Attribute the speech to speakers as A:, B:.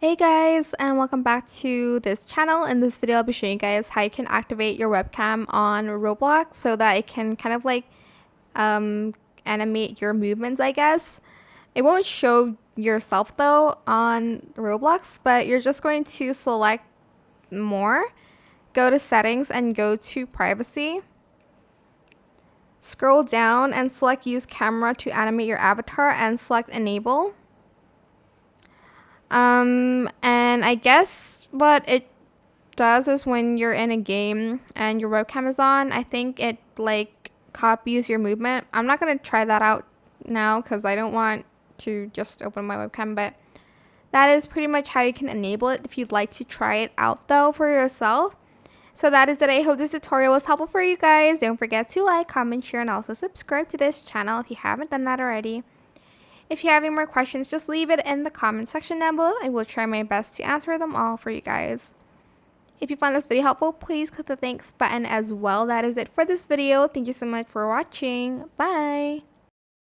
A: Hey guys, and welcome back to this channel. In this video I'll be showing you guys how you can activate your webcam on Roblox so that it can kind of like animate your movements, I guess. It won't show yourself though on Roblox, but you're just going to select more, go to settings and go to privacy. Scroll down and select use camera to animate your avatar and select enable. And I guess what it does is when you're in a game and your webcam is on, I think it like copies your movement. I'm not going to try that out now because I don't want to just open my webcam, but that is pretty much how you can enable it if you'd like to try it out though for yourself. So that is it. I hope this tutorial was helpful for you guys. Don't forget to like, comment, share, and also subscribe to this channel if you haven't done that already. If you have any more questions, just leave it in the comment section down below. I will try my best to answer them all for you guys. If you found this video helpful, please click the thanks button as well. That is it for this video. Thank you so much for watching. Bye!